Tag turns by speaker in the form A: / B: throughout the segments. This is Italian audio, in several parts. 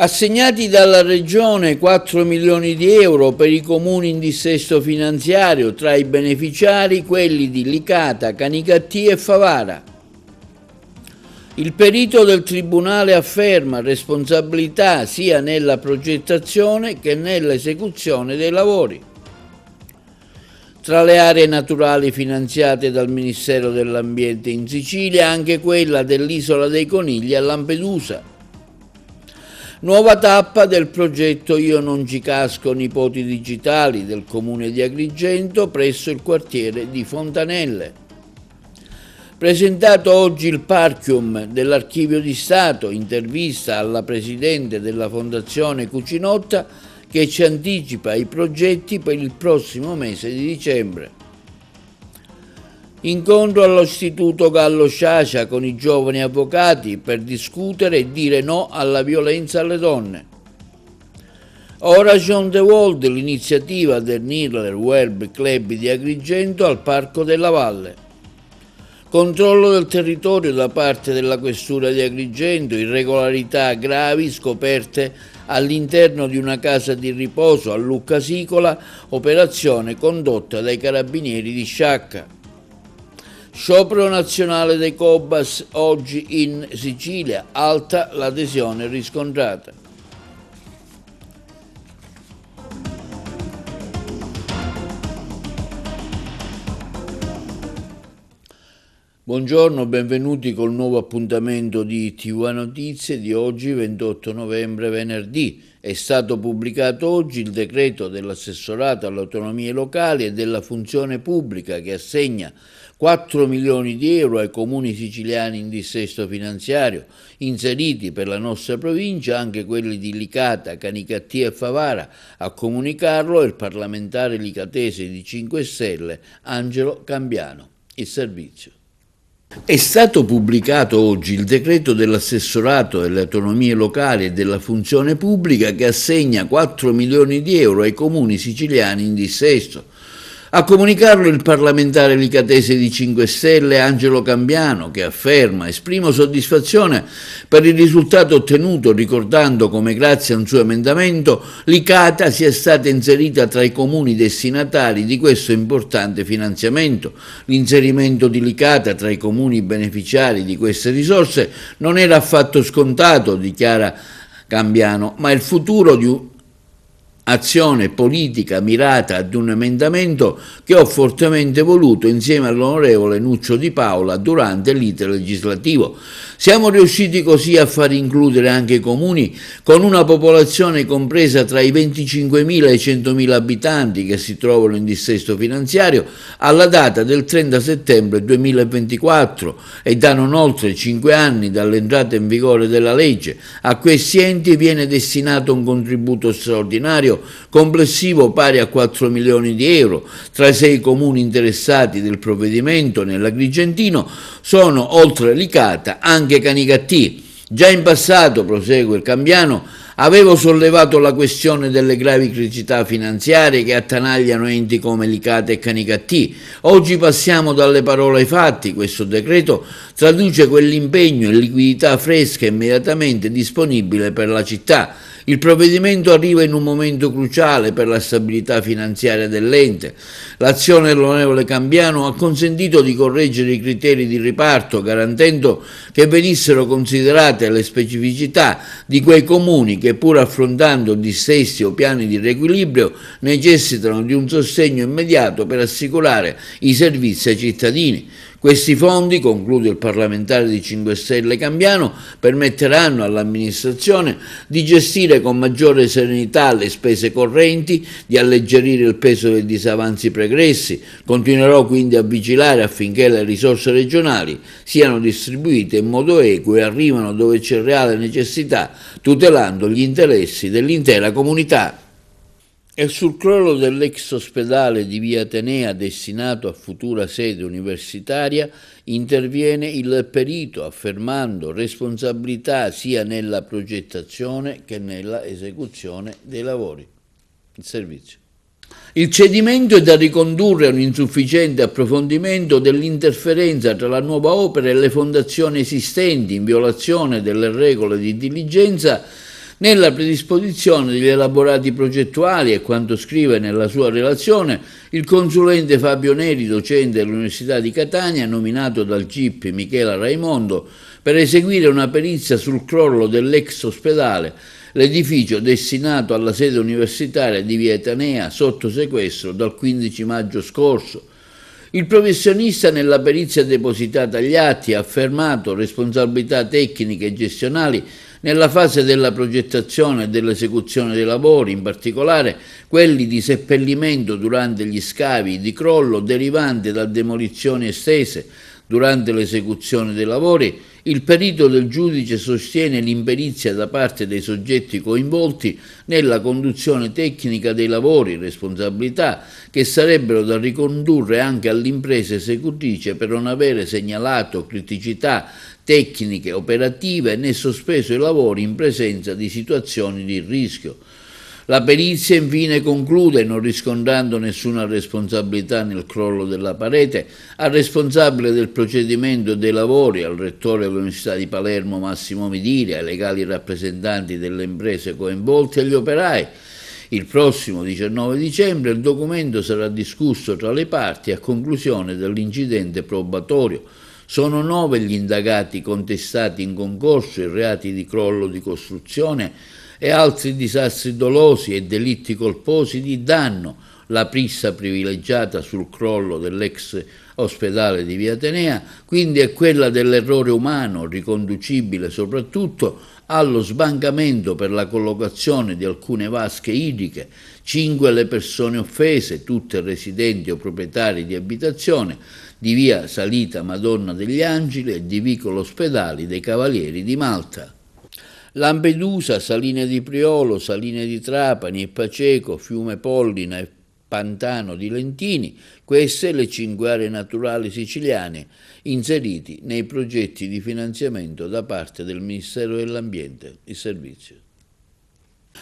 A: Assegnati dalla Regione 4 milioni di euro per i comuni in dissesto finanziario, tra i beneficiari quelli di Licata, Canicattì e Favara. Il perito del Tribunale afferma responsabilità sia nella progettazione che nell'esecuzione dei lavori. Tra le aree naturali finanziate dal Ministero dell'Ambiente in Sicilia, anche quella dell'Isola dei Conigli a Lampedusa. Nuova tappa del progetto Io non ci casco nipoti digitali del Comune di Agrigento presso il quartiere di Fontanelle. Presentato oggi il Parchium dell'Archivio di Stato, intervista alla Presidente della Fondazione Cucinotta che ci anticipa i progetti per il prossimo mese di dicembre. Incontro all'Istituto Gallo Sciascia con i giovani avvocati per discutere e dire no alla violenza alle donne. Oration the World, l'iniziativa del Nidler Web Club di Agrigento al Parco della Valle. Controllo del territorio da parte della Questura di Agrigento, irregolarità gravi scoperte all'interno di una casa di riposo a Lucca Sicola, operazione condotta dai carabinieri di Sciacca. Sciopero nazionale dei Cobas oggi in Sicilia, alta l'adesione riscontrata. Buongiorno, benvenuti col nuovo appuntamento di TV Notizie di oggi 28 novembre venerdì. È stato pubblicato oggi il decreto dell'assessorato alle autonomie locali e della funzione pubblica che assegna 4 milioni di euro ai comuni siciliani in dissesto finanziario, inseriti per la nostra provincia anche quelli di Licata, Canicattì e Favara. A comunicarlo è il parlamentare licatese di 5 Stelle Angelo Cambiano. Il servizio. È stato pubblicato oggi il decreto dell'assessorato delle autonomie locali e della funzione pubblica che assegna 4 milioni di euro ai comuni siciliani in dissesto. A comunicarlo il parlamentare licatese di 5 Stelle Angelo Cambiano, che afferma: esprimo soddisfazione per il risultato ottenuto, ricordando come grazie a un suo emendamento Licata sia stata inserita tra i comuni destinatari di questo importante finanziamento. L'inserimento di Licata tra i comuni beneficiari di queste risorse non era affatto scontato, dichiara Cambiano, ma il futuro di azione politica mirata ad un emendamento che ho fortemente voluto insieme all'onorevole Nuccio Di Paola durante l'iter legislativo. Siamo riusciti così a far includere anche i comuni con una popolazione compresa tra i 25.000 e i 100.000 abitanti che si trovano in dissesto finanziario alla data del 30 settembre 2024 e da non oltre 5 anni dall'entrata in vigore della legge. A questi enti viene destinato un contributo straordinario complessivo pari a 4 milioni di euro. Tra i 6 comuni interessati del provvedimento nell'Agrigentino sono, oltre Licata, anche Canicattì. Già in passato, prosegue il Cambiano, avevo sollevato la questione delle gravi criticità finanziarie che attanagliano enti come Licata e Canicattì. Oggi passiamo dalle parole ai fatti. Questo decreto traduce quell'impegno in liquidità fresca immediatamente disponibile per la città. Il provvedimento arriva in un momento cruciale per la stabilità finanziaria dell'ente. L'azione dell'onorevole Cambiano ha consentito di correggere i criteri di riparto, garantendo che venissero considerate le specificità di quei comuni che, pur affrontando dissesti o piani di riequilibrio, necessitano di un sostegno immediato per assicurare i servizi ai cittadini. Questi fondi, conclude il parlamentare di 5 Stelle Cambiano, permetteranno all'amministrazione di gestire con maggiore serenità le spese correnti, di alleggerire il peso dei disavanzi pregressi. Continuerò quindi a vigilare affinché le risorse regionali siano distribuite in modo equo e arrivano dove c'è reale necessità, tutelando gli interessi dell'intera comunità. E sul crollo dell'ex ospedale di Via Atenea destinato a futura sede universitaria interviene il perito affermando responsabilità sia nella progettazione che nella esecuzione dei lavori. Il servizio. Il cedimento è da ricondurre a un insufficiente approfondimento dell'interferenza tra la nuova opera e le fondazioni esistenti in violazione delle regole di diligenza Nella predisposizione degli elaborati progettuali e quanto scrive nella sua relazione, il consulente Fabio Neri, docente dell'Università di Catania, nominato dal GIP Michela Raimondo per eseguire una perizia sul crollo dell'ex ospedale, l'edificio destinato alla sede universitaria di Via Etanea sotto sequestro dal 15 maggio scorso. Il professionista nella perizia depositata agli atti ha affermato responsabilità tecniche e gestionali nella fase della progettazione e dell'esecuzione dei lavori, in particolare quelli di seppellimento durante gli scavi, di crollo derivante da demolizioni estese. Durante l'esecuzione dei lavori, il perito del giudice sostiene l'imperizia da parte dei soggetti coinvolti nella conduzione tecnica dei lavori, responsabilità che sarebbero da ricondurre anche all'impresa esecutrice per non avere segnalato criticità tecniche operative né sospeso i lavori in presenza di situazioni di rischio. La perizia infine conclude, non riscontrando nessuna responsabilità nel crollo della parete, al responsabile del procedimento dei lavori, al rettore dell'Università di Palermo Massimo Midiri, ai legali rappresentanti delle imprese coinvolte e agli operai. Il prossimo 19 dicembre il documento sarà discusso tra le parti a conclusione dell'incidente probatorio. Sono 9 gli indagati contestati in concorso in reati di crollo di costruzione e altri disastri dolosi e delitti colposi di danno. La prissa privilegiata sul crollo dell'ex ospedale di Via Atenea, quindi è quella dell'errore umano, riconducibile soprattutto allo sbancamento per la collocazione di alcune vasche idriche, 5 le persone offese, tutte residenti o proprietari di abitazione, di via Salita Madonna degli Angeli e di vicolo Ospedali dei Cavalieri di Malta. Lampedusa, Saline di Priolo, Saline di Trapani e Paceco, Fiume Pollina e Pantano di Lentini, queste le 5 aree naturali siciliane inseriti nei progetti di finanziamento da parte del Ministero dell'Ambiente, il servizio.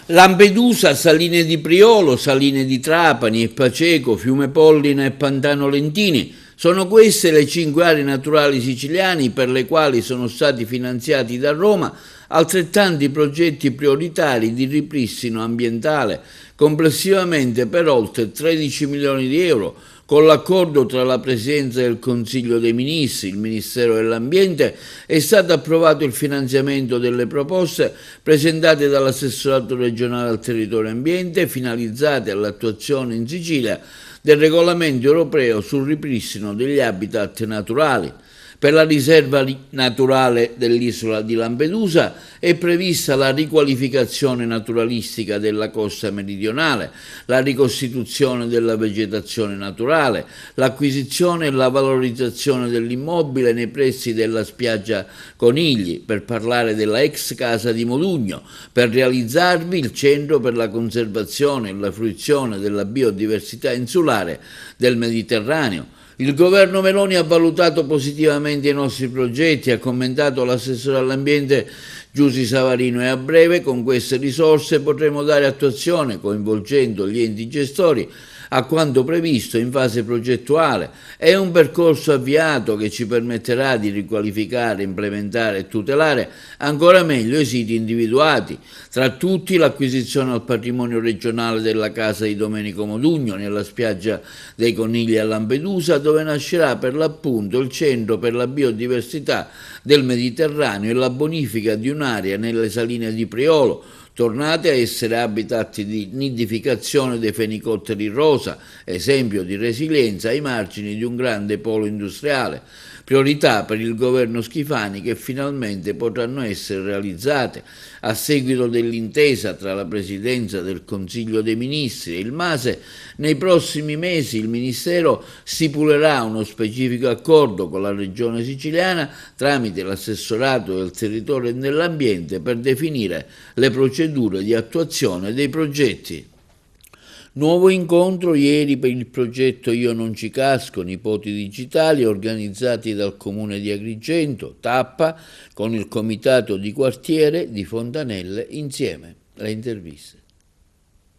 A: Lampedusa, Saline di Priolo, Saline di Trapani e Paceco, Fiume Pollina e Pantano Lentini. Sono queste le 5 aree naturali siciliane per le quali sono stati finanziati da Roma altrettanti progetti prioritari di ripristino ambientale, complessivamente per oltre 13 milioni di euro, con l'accordo tra la Presidenza del Consiglio dei Ministri, il Ministero dell'Ambiente, è stato approvato il finanziamento delle proposte presentate dall'assessorato regionale al territorio e ambiente, finalizzate all'attuazione in Sicilia del regolamento europeo sul ripristino degli habitat naturali. Per la riserva naturale dell'isola di Lampedusa è prevista la riqualificazione naturalistica della costa meridionale, la ricostituzione della vegetazione naturale, l'acquisizione e la valorizzazione dell'immobile nei pressi della spiaggia Conigli, per parlare della ex casa di Modugno, per realizzarvi il centro per la conservazione e la fruizione della biodiversità insulare del Mediterraneo. Il governo Meloni ha valutato positivamente i nostri progetti, ha commentato l'assessore all'ambiente Giusy Savarino, e a breve con queste risorse potremo dare attuazione, coinvolgendo gli enti gestori, a quanto previsto in fase progettuale. È un percorso avviato che ci permetterà di riqualificare, implementare e tutelare ancora meglio i siti individuati, tra tutti l'acquisizione al patrimonio regionale della casa di Domenico Modugno nella spiaggia dei Conigli a Lampedusa, dove nascerà per l'appunto il centro per la biodiversità del Mediterraneo e la bonifica di un'area nelle saline di Priolo, tornate a essere habitat di nidificazione dei fenicotteri rosa, esempio di resilienza ai margini di un grande polo industriale. Priorità per il governo Schifani che finalmente potranno essere realizzate. A seguito dell'intesa tra la Presidenza del Consiglio dei Ministri e il MASE, nei prossimi mesi il Ministero stipulerà uno specifico accordo con la Regione Siciliana tramite l'assessorato del territorio e dell'ambiente per definire le procedure di attuazione dei progetti. Nuovo incontro ieri per il progetto Io non ci casco, nipoti digitali, organizzati dal Comune di Agrigento, Tappa, con il Comitato di Quartiere di Fontanelle insieme. Le interviste.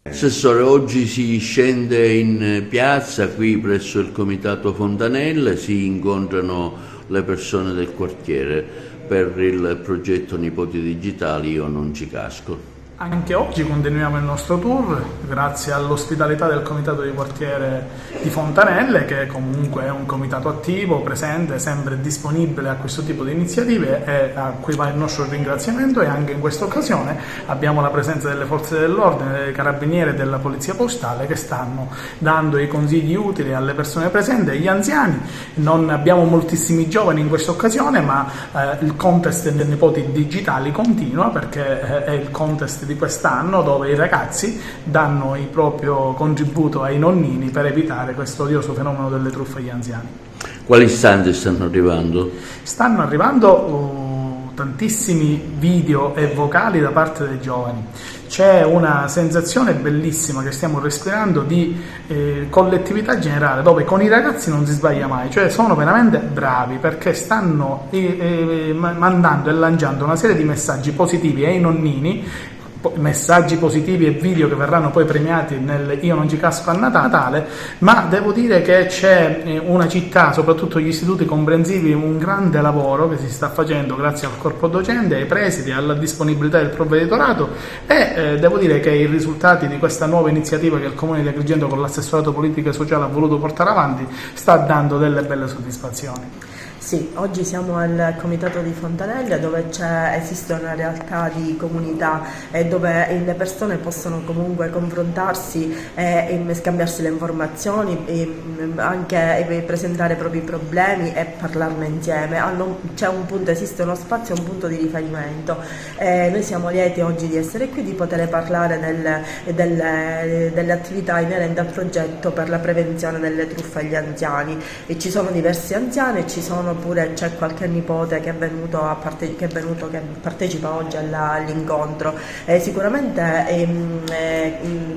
A: Assessore, oggi si scende in piazza qui presso il Comitato Fontanelle, si incontrano le persone del quartiere per il progetto Nipoti Digitali Io non ci casco.
B: Anche oggi continuiamo il nostro tour grazie all'ospitalità del comitato di quartiere di Fontanelle, che comunque è un comitato attivo, presente, sempre disponibile a questo tipo di iniziative e a cui va il nostro ringraziamento. E anche in questa occasione abbiamo la presenza delle forze dell'ordine, dei carabinieri e della polizia postale che stanno dando i consigli utili alle persone presenti, agli anziani. Non abbiamo moltissimi giovani in questa occasione, ma il contest dei nipoti digitali continua, perché è il contest di quest'anno dove i ragazzi danno il proprio contributo ai nonnini per evitare questo odioso fenomeno delle truffe agli anziani.
A: Quali istanze stanno arrivando?
B: Stanno arrivando tantissimi video e vocali da parte dei giovani. C'è una sensazione bellissima che stiamo respirando di collettività generale, dove con i ragazzi non si sbaglia mai, cioè sono veramente bravi perché stanno mandando e lanciando una serie di messaggi positivi ai nonnini, messaggi positivi e video che verranno poi premiati nel Io non ci casco a Natale. Ma devo dire che c'è una città, soprattutto gli istituti comprensivi, un grande lavoro che si sta facendo grazie al corpo docente, ai presidi, alla disponibilità del provveditorato, e devo dire che i risultati di questa nuova iniziativa che il Comune di Agrigento con l'assessorato politica e sociale ha voluto portare avanti sta dando delle belle soddisfazioni.
C: Sì, oggi siamo al Comitato di Fontanelle, dove esiste una realtà di comunità e dove le persone possono comunque confrontarsi e scambiarsi le informazioni, e anche presentare i propri problemi e parlarne insieme. C'è un punto, esiste uno spazio, un punto di riferimento. Noi siamo lieti oggi di essere qui, di poter parlare delle attività inerenti al progetto per la prevenzione delle truffe agli anziani. E ci sono diversi anziani, c'è qualche nipote che partecipa oggi all'incontro. Sicuramente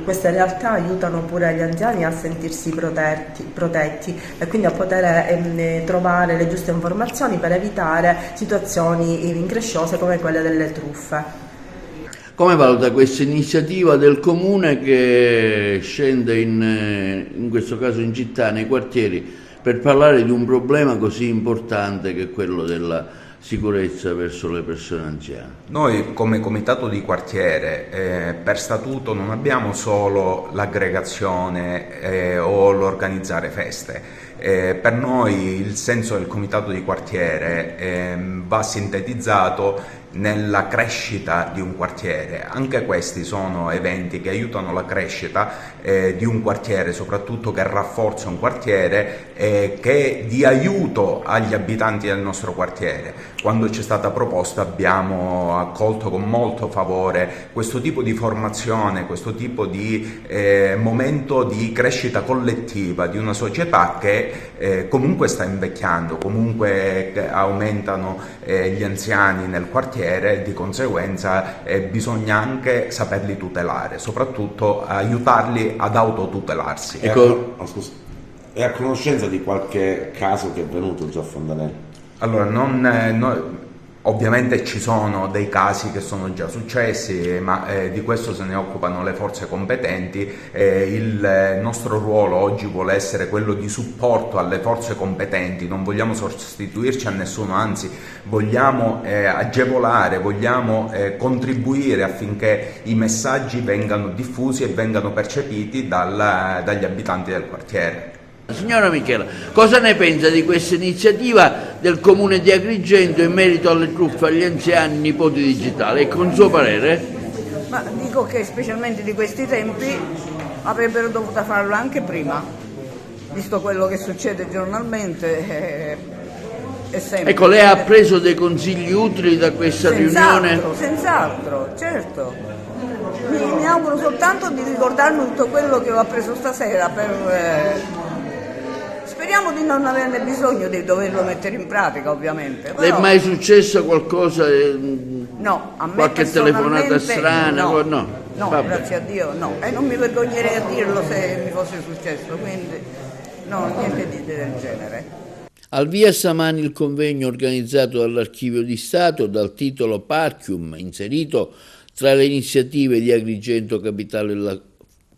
C: queste realtà aiutano pure gli anziani a sentirsi protetti e quindi a poter trovare le giuste informazioni per evitare situazioni incresciose come quelle delle truffe.
A: Come valuta questa iniziativa del Comune che scende in questo caso in città, nei quartieri, per parlare di un problema così importante che è quello della sicurezza verso le persone anziane?
D: Noi come comitato di quartiere per statuto non abbiamo solo l'aggregazione o l'organizzare feste. Per noi il senso del comitato di quartiere va sintetizzato nella crescita di un quartiere. Anche questi sono eventi che aiutano la crescita di un quartiere, soprattutto che rafforza un quartiere, che è di aiuto agli abitanti del nostro quartiere. Quando c'è stata proposta abbiamo accolto con molto favore questo tipo di formazione, questo tipo di momento di crescita collettiva di una società che comunque sta invecchiando, comunque aumentano gli anziani nel quartiere. Di conseguenza bisogna anche saperli tutelare, soprattutto aiutarli ad autotutelarsi.
E: È a conoscenza di qualche caso che è venuto già a Fontanelle?
D: Allora, ovviamente ci sono dei casi che sono già successi, ma di questo se ne occupano le forze competenti. Il nostro ruolo oggi vuole essere quello di supporto alle forze competenti, non vogliamo sostituirci a nessuno, anzi vogliamo agevolare, vogliamo contribuire affinché i messaggi vengano diffusi e vengano percepiti dagli abitanti del quartiere.
A: Signora Michela, cosa ne pensa di questa iniziativa del Comune di Agrigento in merito alle truffe agli anziani nipoti digitali? Ecco un suo parere?
F: Ma dico che specialmente di questi tempi avrebbero dovuto farlo anche prima, visto quello che succede giornalmente.
A: Ecco, lei ha preso dei consigli utili da questa riunione?
F: Senz'altro, certo. Mi auguro soltanto di ricordarmi tutto quello che ho appreso stasera speriamo di non averne bisogno di doverlo mettere in pratica, ovviamente.
A: Le è mai successo qualcosa?
F: No, a me
A: qualche telefonata strana?
F: No, grazie a Dio no. E non mi vergognerei a dirlo se mi fosse successo, quindi no, niente del genere.
A: Al via stamani il convegno organizzato dall'Archivio di Stato dal titolo Parchium, inserito tra le iniziative di Agrigento Capitale della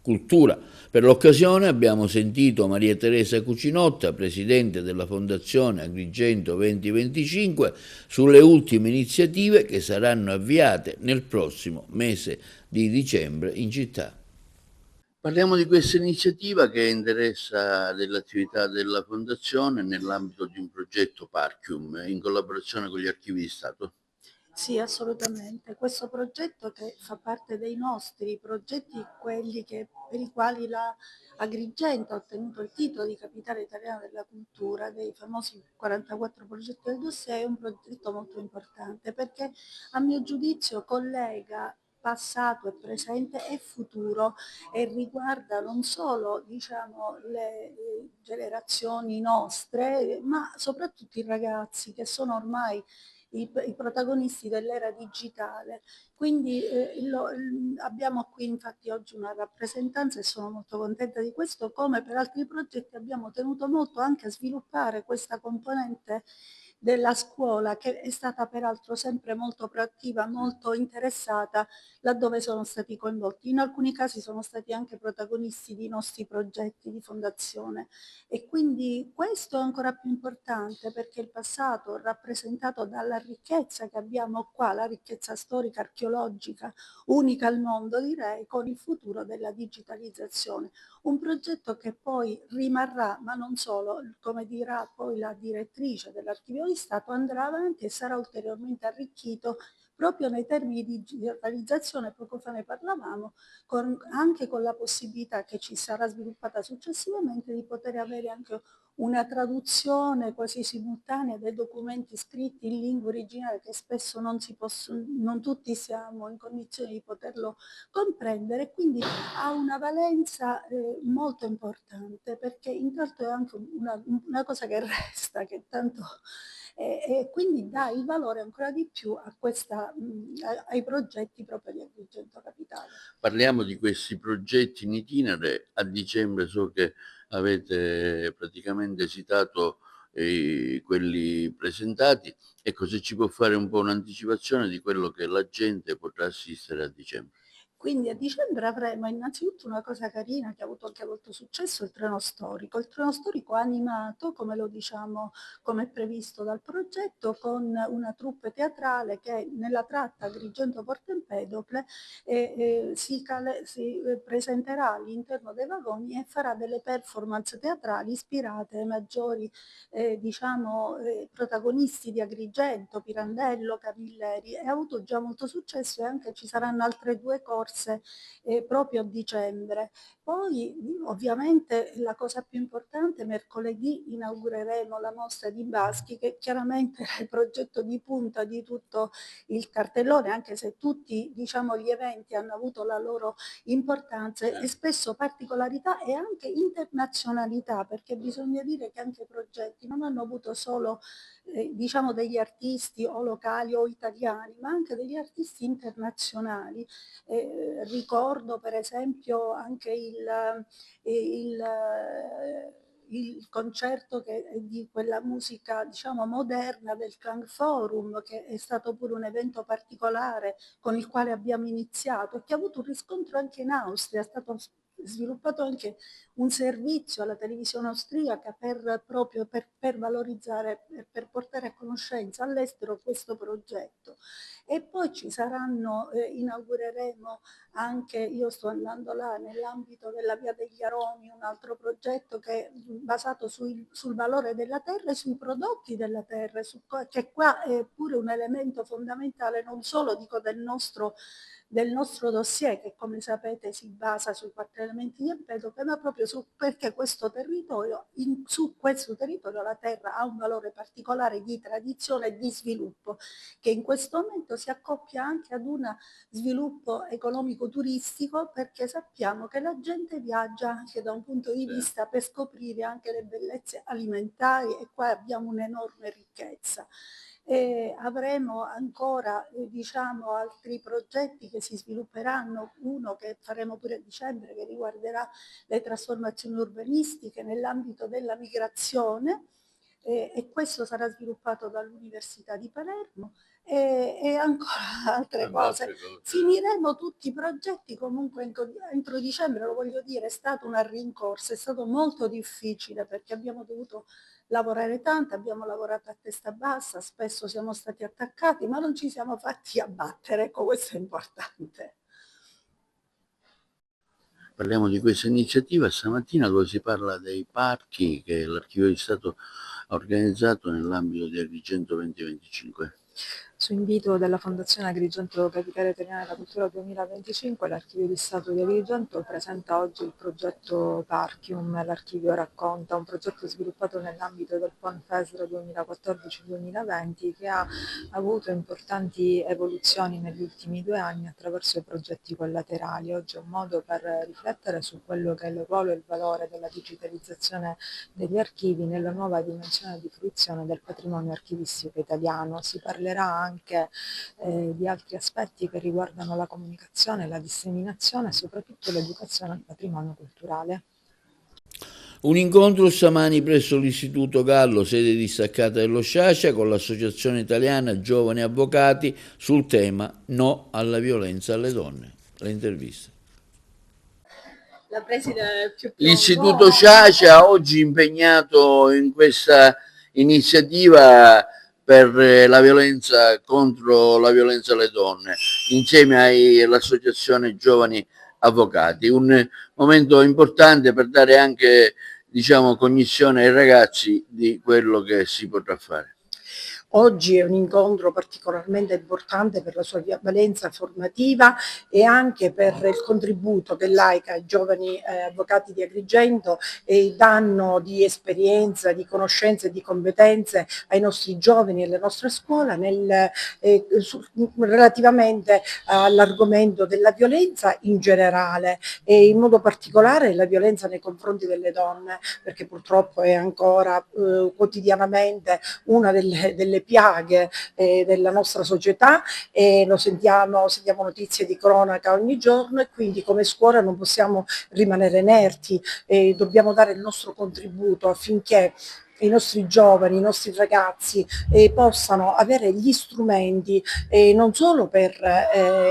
A: Cultura, Per l'occasione abbiamo sentito Maria Teresa Cucinotta, presidente della Fondazione Agrigento 2025, sulle ultime iniziative che saranno avviate nel prossimo mese di dicembre in città. Parliamo di questa iniziativa che interessa dell'attività della Fondazione nell'ambito di un progetto Parchium in collaborazione con gli Archivi di Stato.
G: Sì, assolutamente. Questo progetto che fa parte dei nostri progetti, quelli per i quali la Agrigento ha ottenuto il titolo di capitale italiana della cultura, dei famosi 44 progetti del dossier, è un progetto molto importante perché a mio giudizio collega passato e presente e futuro e riguarda non solo le generazioni nostre, ma soprattutto i ragazzi che sono ormai i protagonisti dell'era digitale. Quindi abbiamo qui infatti oggi una rappresentanza e sono molto contenta di questo, come per altri progetti abbiamo tenuto molto anche a sviluppare questa componente della scuola che è stata peraltro sempre molto proattiva, molto interessata laddove sono stati coinvolti. In alcuni casi sono stati anche protagonisti di nostri progetti di fondazione e quindi questo è ancora più importante perché il passato rappresentato dalla ricchezza che abbiamo qua, la ricchezza storica, archeologica, unica al mondo direi, con il futuro della digitalizzazione. Un progetto che poi rimarrà, ma non solo, come dirà poi la direttrice dell'Archivio di Stato, andrà avanti e sarà ulteriormente arricchito proprio nei termini di digitalizzazione, poco fa ne parlavamo, anche con la possibilità che ci sarà sviluppata successivamente di poter avere anche una traduzione quasi simultanea dei documenti scritti in lingua originale che spesso non tutti siamo in condizione di poterlo comprendere, quindi ha una valenza molto importante perché intanto è anche una cosa che resta, che tanto e quindi dà il valore ancora di più ai progetti proprio di Agrigento Capitale.
A: Parliamo di questi progetti in itinere. A dicembre so che avete praticamente esitato quelli presentati. Ecco, se ci può fare un po' un'anticipazione di quello che la gente potrà assistere a dicembre.
G: Quindi a dicembre avremo innanzitutto una cosa carina che ha avuto anche molto successo, il treno storico animato, come lo diciamo, come è previsto dal progetto, con una troupe teatrale che nella tratta Agrigento-Porto Empedocle si presenterà all'interno dei vagoni e farà delle performance teatrali ispirate ai maggiori protagonisti di Agrigento, Pirandello, Camilleri, e ha avuto già molto successo e anche ci saranno altre 2 corse proprio a dicembre. Poi ovviamente la cosa più importante, mercoledì inaugureremo la mostra di Baschi che chiaramente è il progetto di punta di tutto il cartellone, anche se tutti gli eventi hanno avuto la loro importanza e spesso particolarità e anche internazionalità, perché bisogna dire che anche i progetti non hanno avuto solo degli artisti o locali o italiani, ma anche degli artisti internazionali. Ricordo per esempio anche il concerto di quella musica moderna del Clan Forum, che è stato pure un evento particolare con il quale abbiamo iniziato e che ha avuto un riscontro anche in Austria, è stato sviluppato anche un servizio alla televisione austriaca proprio per valorizzare e per portare a conoscenza all'estero questo progetto. E poi ci saranno, inaugureremo anche, io sto andando là, nell'ambito della Via degli Aromi, un altro progetto che è basato sul valore della terra e sui prodotti della terra, che qua è pure un elemento fondamentale non solo del nostro dossier, che come sapete si basa sui 4 elementi di Empedocle, ma proprio perché su questo territorio la terra ha un valore particolare di tradizione e di sviluppo, che in questo momento si accoppia anche ad un sviluppo economico-turistico, perché sappiamo che la gente viaggia anche da un punto di vista per scoprire anche le bellezze alimentari e qua abbiamo un'enorme ricchezza. Avremo ancora altri progetti che si svilupperanno, uno che faremo pure a dicembre che riguarderà le trasformazioni urbanistiche nell'ambito della migrazione, e questo sarà sviluppato dall'Università di Palermo e ancora altre cose. Finiremo tutti i progetti comunque entro dicembre, lo voglio dire, è stata una rincorsa, è stato molto difficile perché abbiamo dovuto lavorare tanto, abbiamo lavorato a testa bassa, spesso siamo stati attaccati, ma non ci siamo fatti abbattere, ecco, questo è importante.
A: Parliamo di questa iniziativa stamattina dove si parla dei parchi che l'Archivio di Stato ha organizzato nell'ambito di Agrigento 2025.
H: Su invito della Fondazione Agrigento Capitale Italiana della Cultura 2025, l'Archivio di Stato di Agrigento presenta oggi il progetto Parchium. L'archivio racconta un progetto sviluppato nell'ambito del PON FESR 2014-2020 che ha avuto importanti evoluzioni negli ultimi 2 anni attraverso i progetti collaterali. Oggi è un modo per riflettere su quello che è il ruolo e il valore della digitalizzazione degli archivi nella nuova dimensione di fruizione del patrimonio archivistico italiano. Si parlerà anche di altri aspetti che riguardano la comunicazione, la disseminazione e soprattutto l'educazione al patrimonio culturale.
A: Un incontro stamani presso l'Istituto Gallo, sede distaccata dello Sciascia, con l'Associazione Italiana Giovani Avvocati sul tema No alla violenza alle donne. Le interviste. L'Istituto Sciascia oggi impegnato in questa iniziativa per la violenza contro la violenza alle donne, insieme all'Associazione Giovani Avvocati. Un momento importante per dare anche, diciamo, cognizione ai ragazzi di quello che si potrà fare.
I: Oggi è un incontro particolarmente importante per la sua valenza formativa e anche per il contributo che l'AICA, i giovani avvocati di Agrigento, danno di esperienza, di conoscenze e di competenze ai nostri giovani e alla nostra scuola relativamente all'argomento della violenza in generale e in modo particolare la violenza nei confronti delle donne, perché purtroppo è ancora quotidianamente una delle piaghe della nostra società e lo sentiamo notizie di cronaca ogni giorno e quindi come scuola non possiamo rimanere inerti e dobbiamo dare il nostro contributo affinché i nostri giovani, i nostri ragazzi possano avere gli strumenti non solo per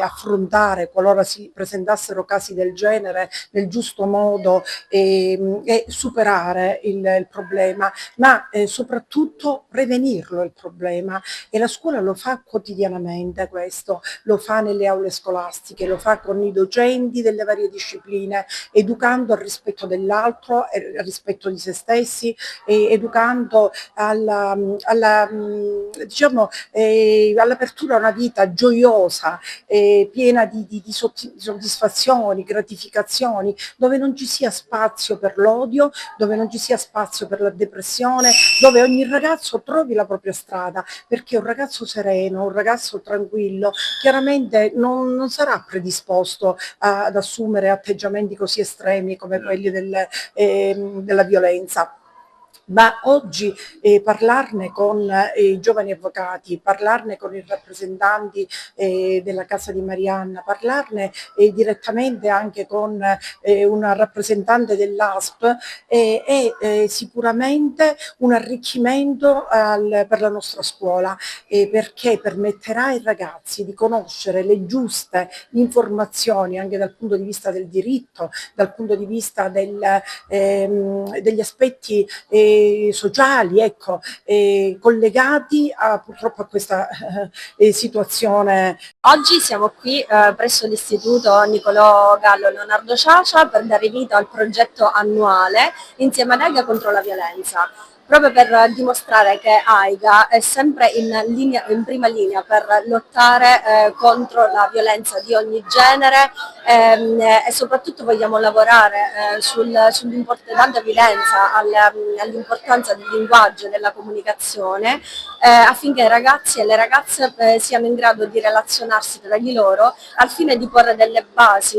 I: affrontare qualora si presentassero casi del genere nel giusto modo e superare il problema, ma soprattutto prevenirlo il problema e la scuola lo fa quotidianamente questo, lo fa nelle aule scolastiche, lo fa con i docenti delle varie discipline, educando al rispetto dell'altro, al rispetto di se stessi, educando all'apertura a una vita gioiosa, piena di soddisfazioni, gratificazioni, dove non ci sia spazio per l'odio, dove non ci sia spazio per la depressione, dove ogni ragazzo trovi la propria strada, perché un ragazzo sereno, un ragazzo tranquillo, chiaramente non sarà predisposto ad assumere atteggiamenti così estremi come quelli della violenza. Ma oggi parlarne con i giovani avvocati, parlarne con i rappresentanti della Casa di Marianna, parlarne direttamente anche con una rappresentante dell'ASP è sicuramente un arricchimento per la nostra scuola perché permetterà ai ragazzi di conoscere le giuste informazioni anche dal punto di vista del diritto, dal punto di vista degli aspetti sociali, ecco, collegati purtroppo a questa situazione.
J: Oggi siamo qui presso l'Istituto Niccolò Gallo Leonardo Sciascia per dare vita al progetto annuale insieme ad AIGA contro la violenza, proprio per dimostrare che AIGA è sempre in prima linea per lottare contro la violenza di ogni genere e soprattutto vogliamo lavorare sull'importante evidenza all'importanza del linguaggio e della comunicazione affinché i ragazzi e le ragazze siano in grado di relazionarsi tra di loro al fine di porre delle basi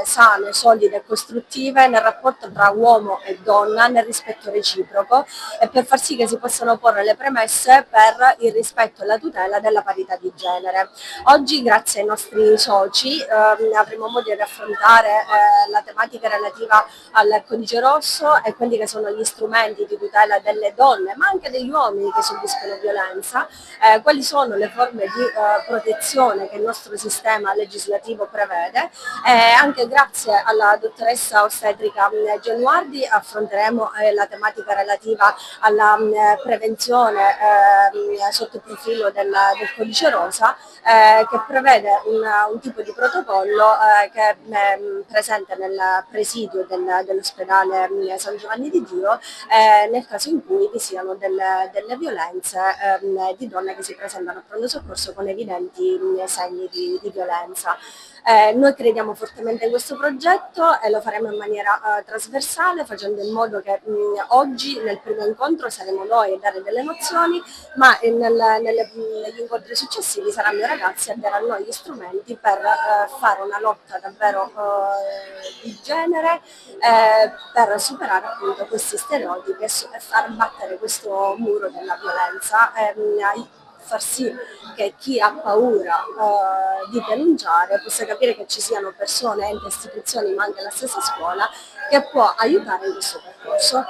J: sane, solide e costruttive nel rapporto tra uomo e donna, nel rispetto reciproco, e per far sì che si possano porre le premesse per il rispetto e la tutela della parità di genere. Oggi, grazie ai nostri soci, avremo modo di affrontare la tematica relativa al codice rosso e quelli che sono gli strumenti di tutela delle donne, ma anche degli uomini che subiscono violenza, quali sono le forme di protezione che il nostro sistema legislativo prevede, e anche grazie alla dottoressa ostetrica Genuardi affronteremo la tematica relativa alla prevenzione sotto il profilo del codice rosa, che prevede un tipo di protocollo che è presente nel presidio dell'ospedale San Giovanni di Dio, nel caso in cui vi siano delle violenze di donne che si presentano a pronto soccorso con evidenti segni di violenza. Noi crediamo fortemente in questo progetto e lo faremo in maniera trasversale, facendo in modo che oggi nel primo incontro saremo noi a dare delle nozioni, ma negli incontri successivi saranno i ragazzi a dare a noi gli strumenti per fare una lotta davvero di genere, per superare appunto questi stereotipi e far battere questo muro della violenza, far sì che chi ha paura di denunciare possa capire che ci siano persone, enti, istituzioni, ma anche la stessa scuola, che può aiutare in questo percorso.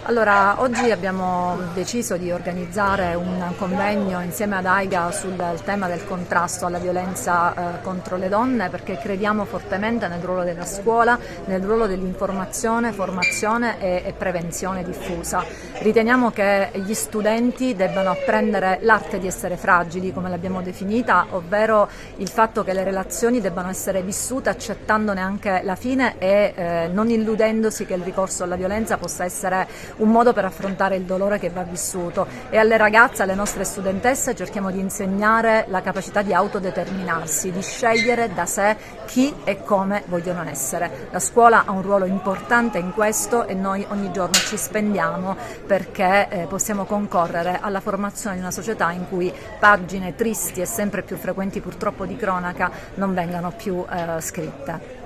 K: Allora, oggi abbiamo deciso di organizzare un convegno insieme ad AIGA sul tema del contrasto alla violenza contro le donne, perché crediamo fortemente nel ruolo della scuola, nel ruolo dell'informazione, formazione e prevenzione diffusa. Riteniamo che gli studenti debbano apprendere l'arte di essere fragili, come l'abbiamo definita, ovvero il fatto che le relazioni debbano essere vissute accettandone anche la fine e non illudendosi che il ricorso alla violenza possa essere un modo per affrontare il dolore che va vissuto, e alle ragazze, alle nostre studentesse cerchiamo di insegnare la capacità di autodeterminarsi, di scegliere da sé chi e come vogliono essere. La scuola ha un ruolo importante in questo e noi ogni giorno ci spendiamo perché possiamo concorrere alla formazione di una società in cui pagine tristi e sempre più frequenti purtroppo di cronaca non vengano più scritte.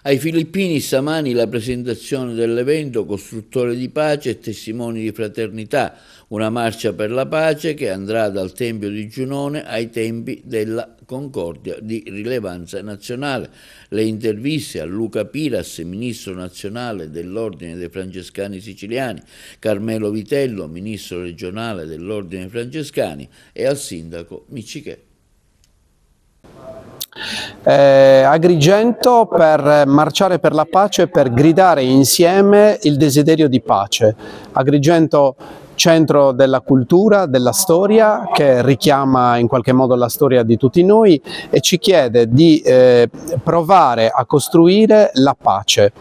A: Ai filippini stamani la presentazione dell'evento Costruttori di pace e testimoni di fraternità, una marcia per la pace che andrà dal Tempio di Giunone ai Tempi della Concordia di rilevanza nazionale. Le interviste a Luca Piras, ministro nazionale dell'Ordine dei Francescani Siciliani, Carmelo Vitello, ministro regionale dell'Ordine Francescani, e al sindaco Miccichè.
L: Agrigento per marciare per la pace, per gridare insieme il desiderio di pace. Agrigento, centro della cultura, della storia, che richiama in qualche modo la storia di tutti noi e ci chiede di provare a costruire la pace,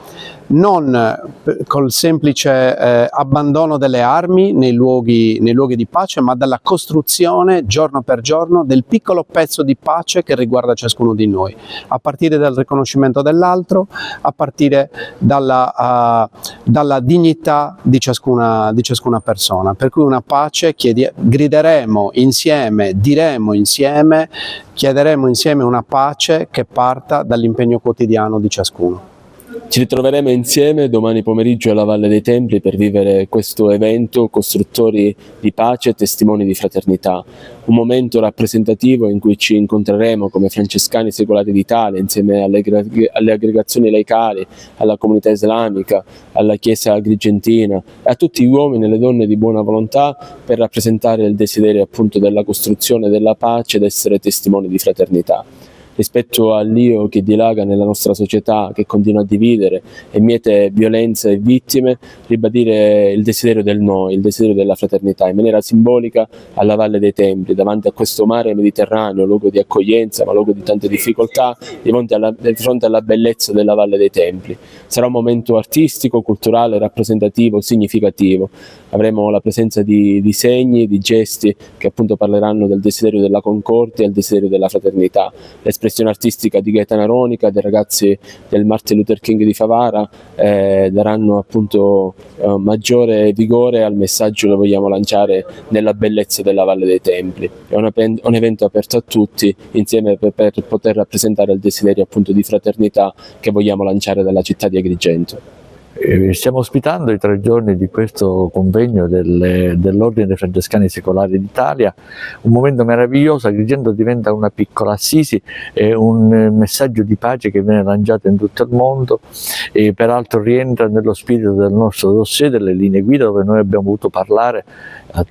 L: non col semplice abbandono delle armi nei luoghi di pace, ma dalla costruzione giorno per giorno del piccolo pezzo di pace che riguarda ciascuno di noi, a partire dal riconoscimento dell'altro, a partire dalla dignità di ciascuna persona. Per cui una pace grideremo insieme, diremo insieme, chiederemo insieme una pace che parta dall'impegno quotidiano di ciascuno.
M: Ci ritroveremo insieme domani pomeriggio alla Valle dei Templi per vivere questo evento Costruttori di pace e testimoni di fraternità, un momento rappresentativo in cui ci incontreremo come francescani secolari d'Italia insieme alle aggregazioni laicali, alla comunità islamica, alla Chiesa agrigentina e a tutti gli uomini e le donne di buona volontà per rappresentare il desiderio appunto della costruzione della pace ed essere testimoni di fraternità. Rispetto all'io che dilaga nella nostra società, che continua a dividere e miete violenze e vittime, ribadire il desiderio del noi, il desiderio della fraternità, in maniera simbolica alla Valle dei Templi, davanti a questo mare Mediterraneo, luogo di accoglienza ma luogo di tante difficoltà, di fronte alla bellezza della Valle dei Templi. Sarà un momento artistico, culturale, rappresentativo, significativo. Avremo la presenza di segni, di gesti che appunto parleranno del desiderio della concordia e il desiderio della fraternità. L'espressione artistica di Gaetana Aronica, dei ragazzi del Martin Luther King di Favara, daranno appunto maggiore vigore al messaggio che vogliamo lanciare nella bellezza della Valle dei Templi. È un evento aperto a tutti, insieme per poter rappresentare il desiderio appunto di fraternità che vogliamo lanciare dalla città di Agrigento.
N: Stiamo ospitando i 3 giorni di questo convegno dell'Ordine dei Francescani Secolari d'Italia, un momento meraviglioso. Agrigento diventa una piccola Assisi, è un messaggio di pace che viene lanciato in tutto il mondo e peraltro rientra nello spirito del nostro dossier delle linee guida, dove noi abbiamo voluto parlare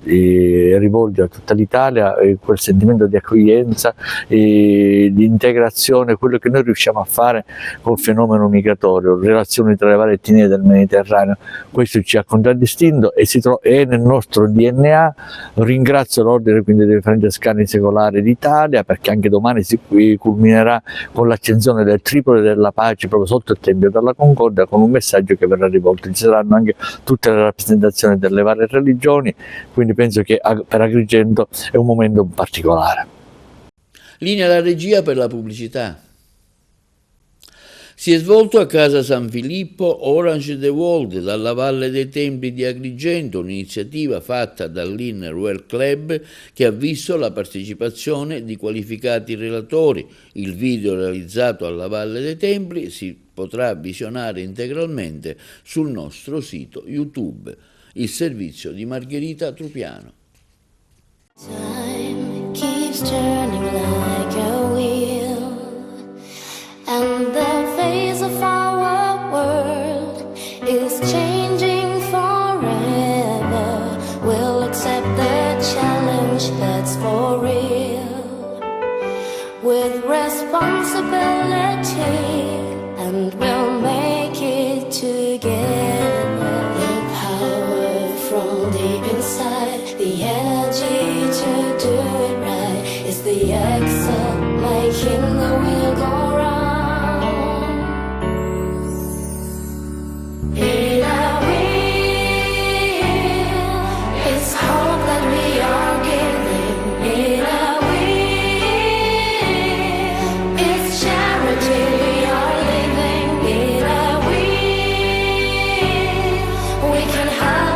N: e rivolgere a tutta l'Italia quel sentimento di accoglienza e di integrazione, quello che noi riusciamo a fare col fenomeno migratorio, relazioni tra le varie etnie del Mediterraneo. Questo ci ha contraddistinto e è nel nostro DNA. Ringrazio l'Ordine quindi dei Francescani Secolari d'Italia, perché anche domani si culminerà con l'accensione del Tripoli della Pace proprio sotto il Tempio della Concordia, con un messaggio che verrà rivolto. Ci saranno anche tutte le rappresentazioni delle varie religioni, quindi penso che per Agrigento è un momento particolare.
A: Linea alla regia per la pubblicità. Si è svolto a Casa San Filippo Orange the World dalla Valle dei Templi di Agrigento, un'iniziativa fatta dall'Inner Well Club che ha visto la partecipazione di qualificati relatori. Il video realizzato alla Valle dei Templi si potrà visionare integralmente sul nostro sito YouTube. Il servizio di Margherita Trupiano.
O: Time keeps turning like a wheel, and the face of our world is changing forever. We'll accept the challenge, that's for real, with responsibility, and we'll make it together. From deep inside, the energy to do it right is the axle making the wheel go round. In our wheel, it's hope that we are giving. In our wheel, it's charity we are living. In our wheel, we can help.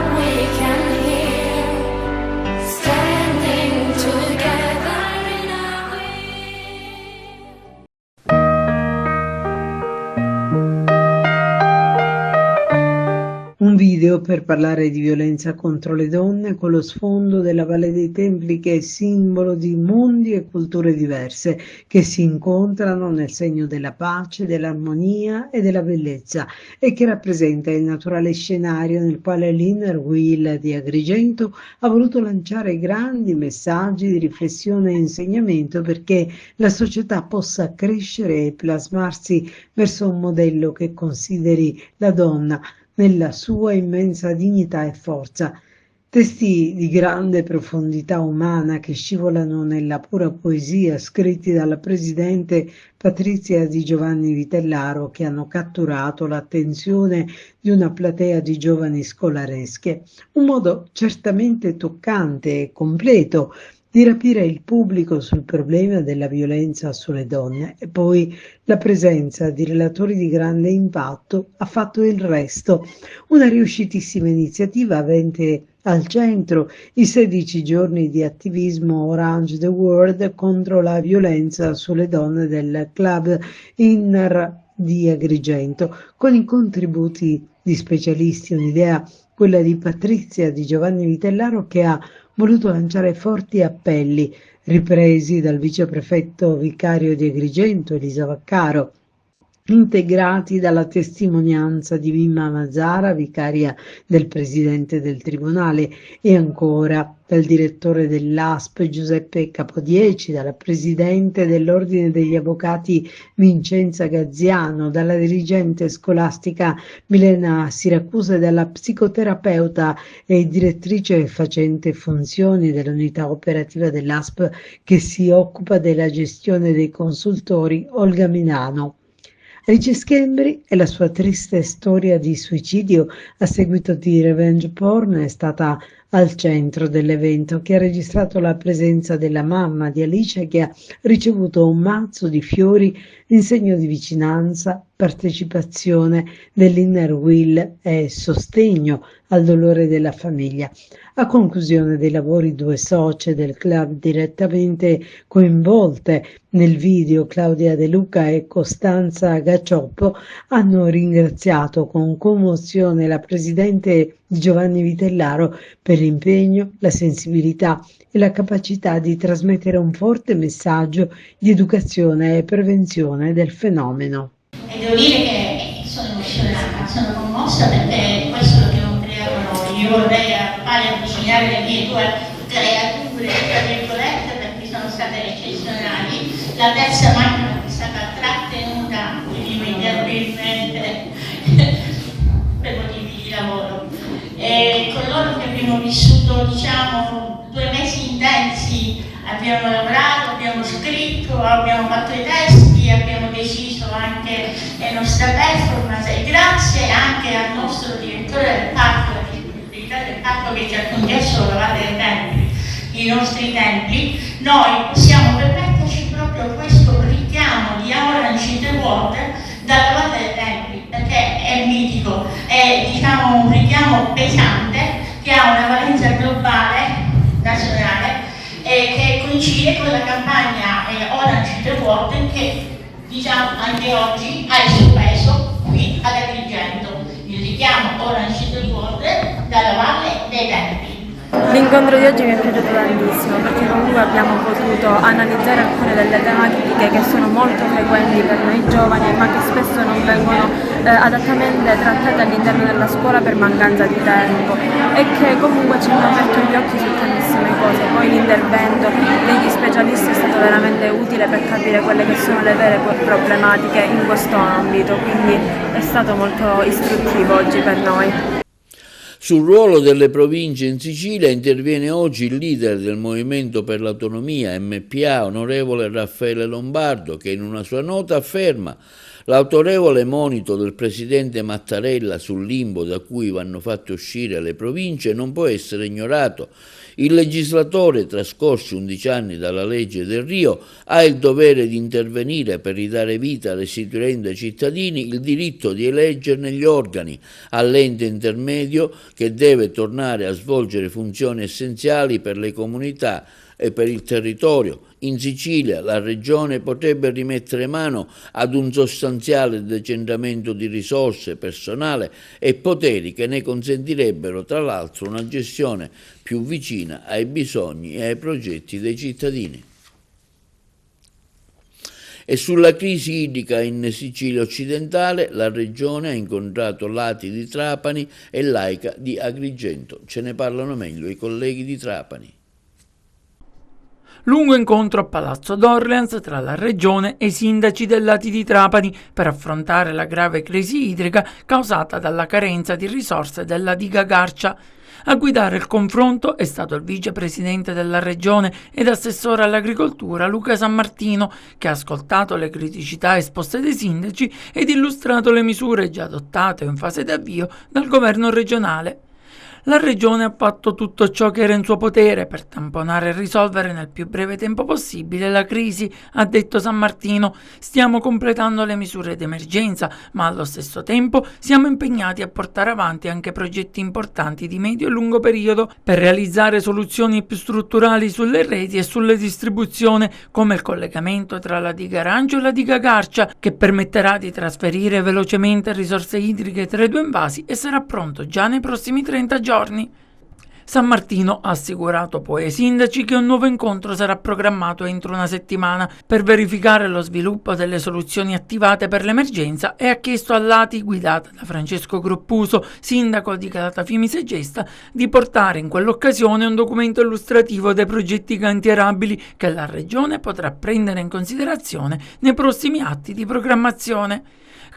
P: Un video per parlare di violenza contro le donne con lo sfondo della Valle dei Templi, che è simbolo di mondi e culture diverse che si incontrano nel segno della pace, dell'armonia e della bellezza, e che rappresenta il naturale scenario nel quale l'Inner Wheel di Agrigento ha voluto lanciare grandi messaggi di riflessione e insegnamento perché la società possa crescere e plasmarsi verso un modello che consideri la donna nella sua immensa dignità e forza. Testi di grande profondità umana che scivolano nella pura poesia, scritti dalla presidente Patrizia Di Giovanni Vitellaro, che hanno catturato l'attenzione di una platea di giovani scolaresche. Un modo certamente toccante e completo di rapire il pubblico sul problema della violenza sulle donne, e poi la presenza di relatori di grande impatto ha fatto il resto. Una riuscitissima iniziativa avente al centro i 16 giorni di attivismo Orange the World contro la violenza sulle donne del club Inner di Agrigento, con i contributi di specialisti. Un'idea, quella di Patrizia Di Giovanni Vitellaro, che ha voluto lanciare forti appelli, ripresi dal viceprefetto vicario di Agrigento, Elisa Vaccaro, integrati dalla testimonianza di Mimma Mazzara, vicaria del presidente del tribunale, e ancora dal direttore dell'ASP Giuseppe Capodieci, dalla presidente dell'Ordine degli Avvocati Vincenza Gazziano, dalla dirigente scolastica Milena Siracusa e dalla psicoterapeuta e direttrice facente funzioni dell'unità operativa dell'ASP che si occupa della gestione dei consultori, Olga Minano. Alice Schembri e la sua triste storia di suicidio a seguito di revenge porn è stata al centro dell'evento, che ha registrato la presenza della mamma di Alice, che ha ricevuto un mazzo di fiori in segno di vicinanza, partecipazione dell'Inner Wheel e sostegno al dolore della famiglia. A conclusione dei lavori, 2 socie del club direttamente coinvolte nel video, Claudia De Luca e Costanza Gaccioppo, hanno ringraziato con commozione la presidente Giovanni Vitellaro per l'impegno, la sensibilità e la capacità di trasmettere un forte messaggio di educazione e prevenzione del fenomeno.
Q: E devo dire che sono emozionata, sono commossa, perché questo lo devo creare noi. Io vorrei fare avvicinare le mie 2 creature, tra virgolette, perché sono state eccezionali. La terza macchina è stata trattenuta inevitabilmente per motivi di lavoro. E con loro che abbiamo vissuto, diciamo, 2 mesi intensi, abbiamo lavorato, abbiamo scritto, abbiamo fatto i testi, abbiamo deciso anche le nostre performance, e grazie anche al nostro direttore del parco, la disponibilità del parco, che ci ha concesso la Valle dei Templi, i nostri templi, noi possiamo permetterci proprio questo richiamo di Orange in the Water dalla Valle dei Templi, perché è mitico, è, diciamo, un richiamo pesante che ha una valenza globale, nazionale, che coincide con la campagna Orange in the Water, che, diciamo, anche oggi ha il suo peso qui ad Agrigento, il richiamo Orange in the Water dalla Valle dei Templi.
H: L'incontro di oggi mi è piaciuto tantissimo, perché comunque abbiamo potuto analizzare alcune delle tematiche che sono molto frequenti per noi giovani, ma che spesso non vengono adattamente trattate all'interno della scuola per mancanza di tempo, e che comunque ci hanno aperto gli occhi su tantissime cose. Poi l'intervento degli specialisti è stato veramente utile per capire quelle che sono le vere problematiche in questo ambito, quindi è stato molto istruttivo oggi per noi.
A: Sul ruolo delle province in Sicilia interviene oggi il leader del Movimento per l'Autonomia, MPA, onorevole Raffaele Lombardo, che in una sua nota afferma: l'autorevole monito del presidente Mattarella sul limbo da cui vanno fatte uscire le province non può essere ignorato. Il legislatore, trascorsi 11 anni dalla legge del Rio, ha il dovere di intervenire per ridare vita, restituendo ai cittadini il diritto di eleggerne gli organi, all'ente intermedio che deve tornare a svolgere funzioni essenziali per le comunità e per il territorio. In Sicilia la Regione potrebbe rimettere mano ad un sostanziale decentramento di risorse, personale e poteri che ne consentirebbero tra l'altro una gestione più vicina ai bisogni e ai progetti dei cittadini. E sulla crisi idrica in Sicilia occidentale la Regione ha incontrato Lati di Trapani e Laica di Agrigento. Ce ne parlano meglio i colleghi di Trapani.
R: Lungo incontro a Palazzo d'Orleans tra la Regione e i sindaci del Lati di Trapani per affrontare la grave crisi idrica causata dalla carenza di risorse della diga Garcia. A guidare il confronto è stato il vicepresidente della Regione ed assessore all'agricoltura Luca Sammartino, che ha ascoltato le criticità esposte dai sindaci ed illustrato le misure già adottate o in fase di avvio dal governo regionale. La Regione ha fatto tutto ciò che era in suo potere per tamponare e risolvere nel più breve tempo possibile la crisi, ha detto Sammartino. Stiamo completando le misure d'emergenza, ma allo stesso tempo siamo impegnati a portare avanti anche progetti importanti di medio e lungo periodo per realizzare soluzioni più strutturali sulle reti e sulle distribuzioni, come il collegamento tra la diga Arancio e la diga Garcia, che permetterà di trasferire velocemente risorse idriche tra i 2 invasi e sarà pronto già nei prossimi 30 giorni. Sammartino ha assicurato poi ai sindaci che un nuovo incontro sarà programmato entro una settimana per verificare lo sviluppo delle soluzioni attivate per l'emergenza e ha chiesto a Lati, guidata da Francesco Groppuso, sindaco di Calatafimi Segesta, di portare in quell'occasione un documento illustrativo dei progetti cantierabili che la Regione potrà prendere in considerazione nei prossimi atti di programmazione.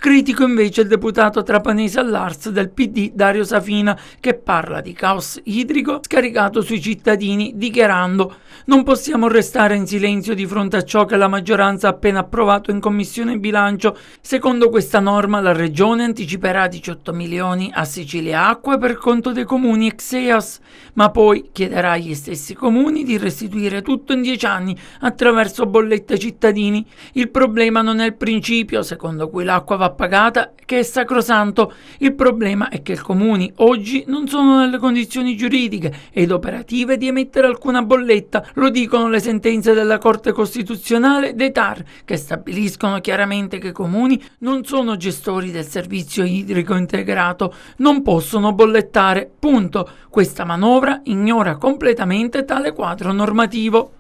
R: Critico invece il deputato trapanese all'Ars del PD Dario Safina, che parla di caos idrico scaricato sui cittadini, dichiarando: non possiamo restare in silenzio di fronte a ciò che la maggioranza ha appena approvato in Commissione Bilancio. Secondo questa norma la Regione anticiperà 18 milioni a Sicilia Acque per conto dei comuni ex EAS, ma poi chiederà agli stessi comuni di restituire tutto in 10 anni attraverso bollette ai cittadini. Il problema non è il principio secondo cui l'acqua va pagata, che è sacrosanto. Il problema è che i comuni oggi non sono nelle condizioni giuridiche ed operative di emettere alcuna bolletta. Lo dicono le sentenze della Corte Costituzionale dei TAR, che stabiliscono chiaramente che i comuni non sono gestori del servizio idrico integrato, non possono bollettare, punto. Questa manovra ignora completamente tale quadro normativo.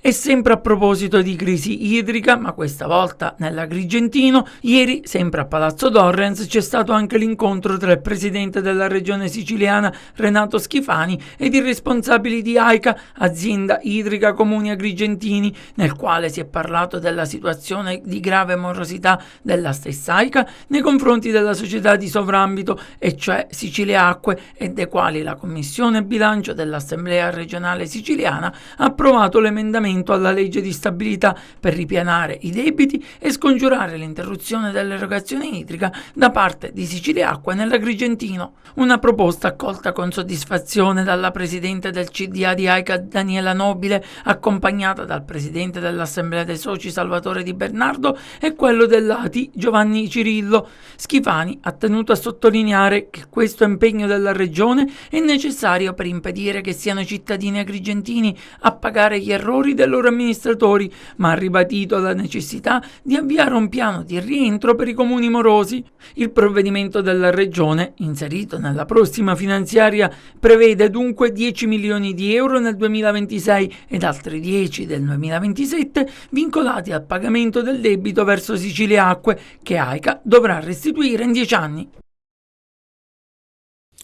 R: E sempre a proposito di crisi idrica, ma questa volta nell'Agrigentino, ieri, sempre a Palazzo Dorrens, c'è stato anche l'incontro tra il presidente della regione siciliana Renato Schifani ed i responsabili di AICA, azienda idrica comuni agrigentini, nel quale si è parlato della situazione di grave morosità della stessa AICA nei confronti della società di sovrambito, e cioè Sicilia Acque, e dei quali la Commissione Bilancio dell'Assemblea regionale siciliana ha approvato l'emendamento alla legge di stabilità per ripianare i debiti e scongiurare l'interruzione dell'erogazione idrica da parte di Sicilia Acque nell'Agrigentino. Una proposta accolta con soddisfazione dalla presidente del CDA di AICA Daniela Nobile, accompagnata dal presidente dell'Assemblea dei Soci Salvatore Di Bernardo e quello dell'ATI Giovanni Cirillo. Schifani ha tenuto a sottolineare che questo impegno della regione è necessario per impedire che siano i cittadini agrigentini a pagare gli errori dei loro amministratori, ma ha ribadito la necessità di avviare un piano di rientro per i comuni morosi. Il provvedimento della regione, inserito nella prossima finanziaria, prevede dunque 10 milioni di euro nel 2026 ed altri 10 del 2027 vincolati al pagamento del debito verso Sicilia Acque, che AICA dovrà restituire in 10 anni.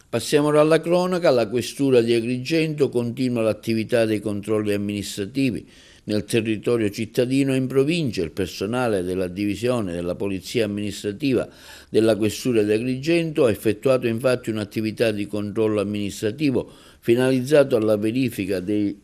A: Passiamo alla cronaca. La questura di Agrigento continua l'attività dei controlli amministrativi nel territorio cittadino e in provincia. Il personale della divisione della polizia amministrativa della questura di Agrigento ha effettuato infatti un'attività di controllo amministrativo finalizzato alla verifica del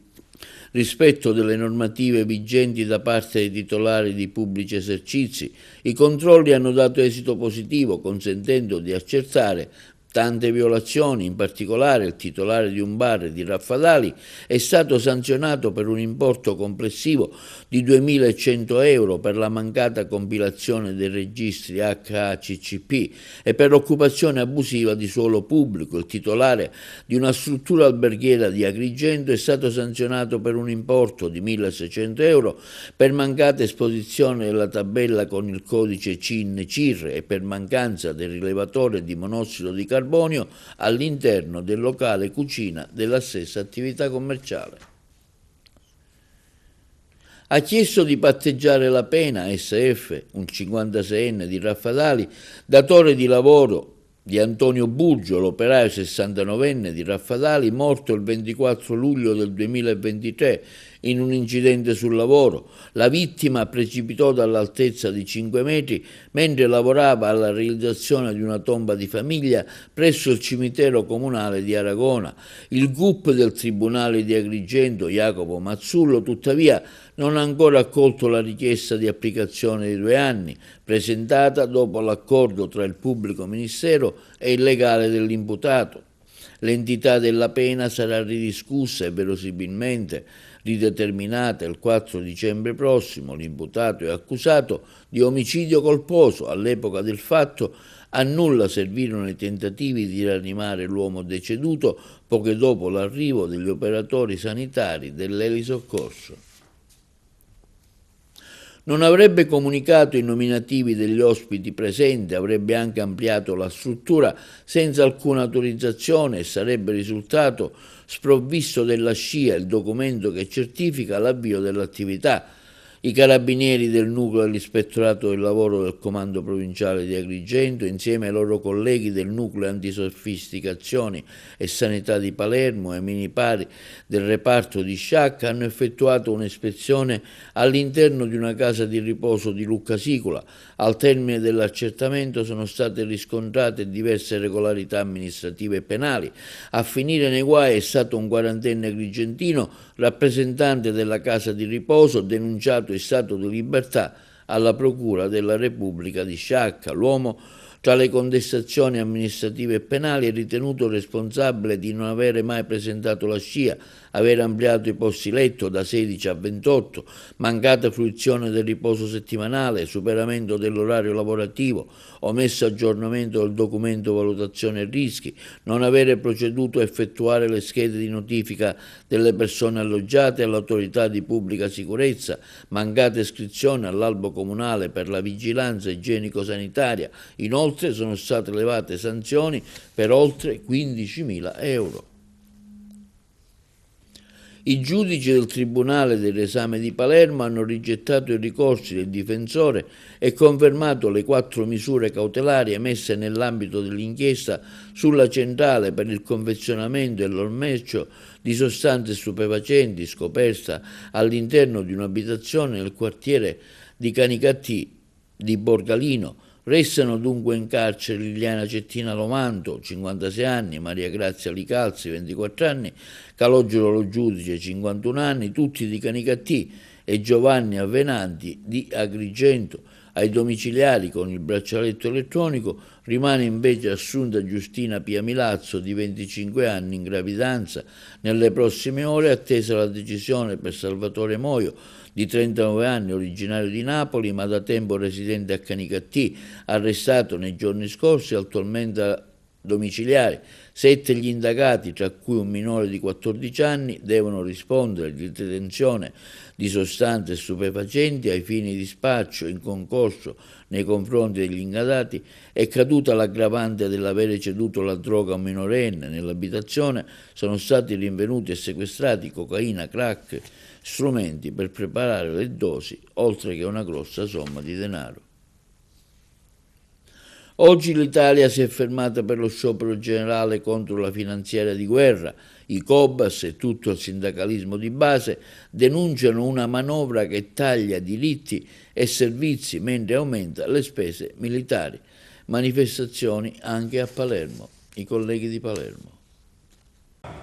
A: rispetto delle normative vigenti da parte dei titolari di pubblici esercizi. I controlli hanno dato esito positivo, consentendo di accertare tante violazioni. In particolare il titolare di un bar di Raffadali è stato sanzionato per un importo complessivo di 2.100 euro per la mancata compilazione dei registri HACCP e per l'occupazione abusiva di suolo pubblico. Il titolare di una struttura alberghiera di Agrigento è stato sanzionato per un importo di 1.600 euro per mancata esposizione della tabella con il codice CIN-CIR e per mancanza del rilevatore di monossido di carbonio all'interno del locale cucina della stessa attività commerciale. Ha chiesto di patteggiare la pena SF, un 56enne di Raffadali, datore di lavoro di Antonio Burgio, l'operaio 69enne di Raffadali, morto il 24 luglio del 2023 in un incidente sul lavoro. La vittima precipitò dall'altezza di 5 metri mentre lavorava alla realizzazione di una tomba di famiglia presso il cimitero comunale di Aragona. Il GUP del Tribunale di Agrigento, Jacopo Mazzullo, tuttavia non ha ancora accolto la richiesta di applicazione di 2 anni, presentata dopo l'accordo tra il pubblico ministero e il legale dell'imputato. L'entità della pena sarà ridiscussa e verosimilmente rideterminata il 4 dicembre prossimo. L'imputato è accusato di omicidio colposo. All'epoca del fatto a nulla servirono i tentativi di rianimare l'uomo deceduto poco dopo l'arrivo degli operatori sanitari dell'elisoccorso. Non avrebbe comunicato i nominativi degli ospiti presenti, avrebbe anche ampliato la struttura senza alcuna autorizzazione e sarebbe risultato sprovvisto della SCIA, il documento che certifica l'avvio dell'attività. I carabinieri del nucleo dell'Ispettorato del Lavoro del Comando Provinciale di Agrigento, insieme ai loro colleghi del nucleo antisofisticazioni e sanità di Palermo e ai minipari del reparto di Sciacca, hanno effettuato un'ispezione all'interno di una casa di riposo di Lucca Sicola. Al termine dell'accertamento sono state riscontrate diverse irregolarità amministrative e penali. A finire nei guai è stato un quarantenne agrigentino, rappresentante della casa di riposo, denunciato in stato di libertà alla Procura della Repubblica di Sciacca. L'uomo, tra le contestazioni amministrative e penali, è ritenuto responsabile di non avere mai presentato la SCIA, aver ampliato i posti letto da 16 a 28, mancata fruizione del riposo settimanale, superamento dell'orario lavorativo, omesso aggiornamento del documento valutazione rischi, non avere proceduto a effettuare le schede di notifica delle persone alloggiate all'autorità di pubblica sicurezza, mancata iscrizione all'albo comunale per la vigilanza igienico-sanitaria. Inoltre sono state elevate sanzioni per oltre 15.000 euro. I giudici del Tribunale dell'Esame di Palermo hanno rigettato i ricorsi del difensore e confermato le 4 misure cautelari emesse nell'ambito dell'inchiesta sulla centrale per il confezionamento e l'ormeggio di sostanze stupefacenti scoperta all'interno di un'abitazione nel quartiere di Canicattì di Borgalino. Restano dunque in carcere Liliana Cettina Lomanto, 56 anni, Maria Grazia Licalzi, 24 anni, Calogero Lo Giudice, 51 anni, tutti di Canicattì, e Giovanni Avvenanti di Agrigento. Ai domiciliari con il braccialetto elettronico rimane invece assunta Giustina Pia Milazzo, di 25 anni, in gravidanza. Nelle prossime ore è attesa la decisione per Salvatore Moio, di 39 anni, originario di Napoli, ma da tempo residente a Canicattì, arrestato nei giorni scorsi, attualmente domiciliare. 7 gli indagati, tra cui un minore di 14 anni, devono rispondere di detenzione di sostanze stupefacenti ai fini di spaccio in concorso nei confronti degli indagati. È caduta l'aggravante dell'avere ceduto la droga a un minorenne. Nell'abitazione sono stati rinvenuti e sequestrati cocaina, crack, strumenti per preparare le dosi, oltre che una grossa somma di denaro. Oggi l'Italia si è fermata per lo sciopero generale contro la finanziaria di guerra. I Cobas e tutto il sindacalismo di base denunciano una manovra che taglia diritti e servizi mentre aumenta le spese militari. Manifestazioni anche a Palermo. I colleghi di Palermo.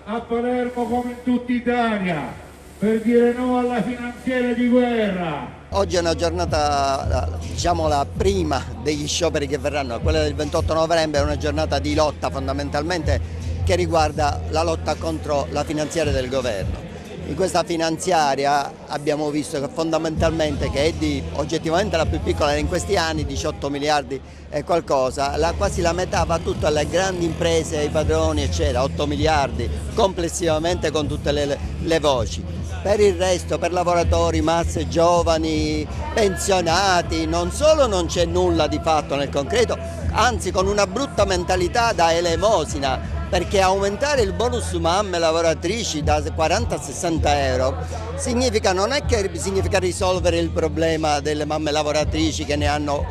S: A Palermo come in tutta Italia, per dire no alla finanziaria di guerra.
T: Oggi è una giornata, diciamo la prima degli scioperi che verranno, quella del 28 novembre è una giornata di lotta fondamentalmente che riguarda la lotta contro la finanziaria del governo. In questa finanziaria abbiamo visto che fondamentalmente, che è oggettivamente la più piccola in questi anni, 18 miliardi e qualcosa, quasi la metà va tutta alle grandi imprese, ai padroni eccetera, 8 miliardi complessivamente con tutte le voci. Per il resto, per lavoratori, masse giovani, pensionati, non solo non c'è nulla di fatto nel concreto, anzi con una brutta mentalità da elemosina, perché aumentare il bonus mamme lavoratrici da 40 a 60 euro significa, non è che significa risolvere il problema delle mamme lavoratrici che ne hanno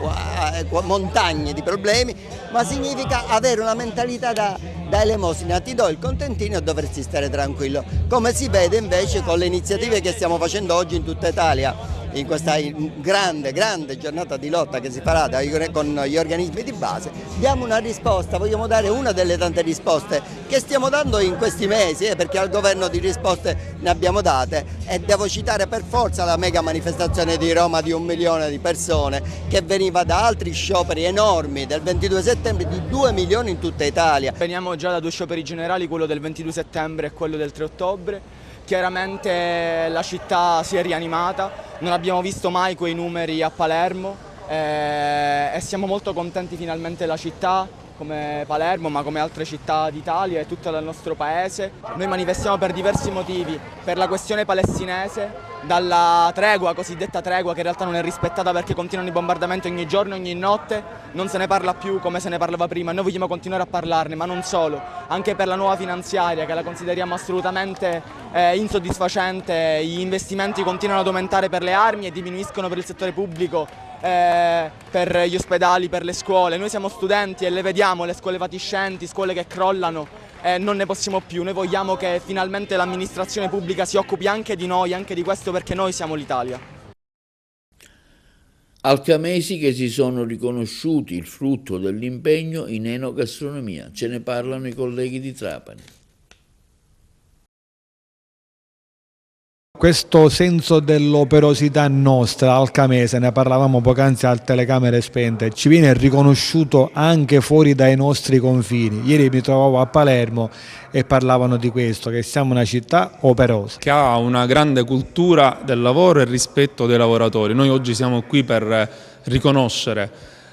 T: montagne di problemi, ma significa avere una mentalità da elemosina, ti do il contentino e dovresti stare tranquillo, come si vede invece con le iniziative che stiamo facendo oggi in tutta Italia, in questa grande giornata di lotta che si farà con gli organismi di base. Diamo una risposta, vogliamo dare una delle tante risposte che stiamo dando in questi mesi, perché al governo di risposte ne abbiamo date, e devo citare per forza la mega manifestazione di Roma di 1 milione di persone che veniva da altri scioperi enormi del 22 settembre di 2 milioni in tutta Italia.
U: Veniamo già da 2 scioperi generali, quello del 22 settembre e quello del 3 ottobre. Chiaramente la città si è rianimata, non abbiamo visto mai quei numeri a Palermo e siamo molto contenti finalmente della città, come Palermo, ma come altre città d'Italia e tutto il nostro paese. Noi manifestiamo per diversi motivi, per la questione palestinese, dalla tregua, cosiddetta tregua, che in realtà non è rispettata perché continuano i bombardamenti ogni giorno, ogni notte, non se ne parla più come se ne parlava prima. Noi vogliamo continuare a parlarne, ma non solo, anche per la nuova finanziaria, che la consideriamo assolutamente insoddisfacente. Gli investimenti continuano ad aumentare per le armi e diminuiscono per il settore pubblico, per gli ospedali, per le scuole. Noi siamo studenti e le vediamo, le scuole fatiscenti, scuole che crollano. Non ne possiamo più. Noi vogliamo che finalmente l'amministrazione pubblica si occupi anche di noi, anche di questo, perché noi siamo l'Italia.
A: Alcamesi che si sono riconosciuti il frutto dell'impegno in enogastronomia. Ce ne parlano i colleghi di Trapani.
B: Questo senso dell'operosità nostra alcamese, ne parlavamo poc'anzi a telecamere spente, ci viene riconosciuto anche fuori dai nostri confini. Ieri mi trovavo a Palermo e parlavano di questo, che siamo una città operosa.
V: Che ha una grande cultura del lavoro e rispetto dei lavoratori. Noi oggi siamo qui per riconoscere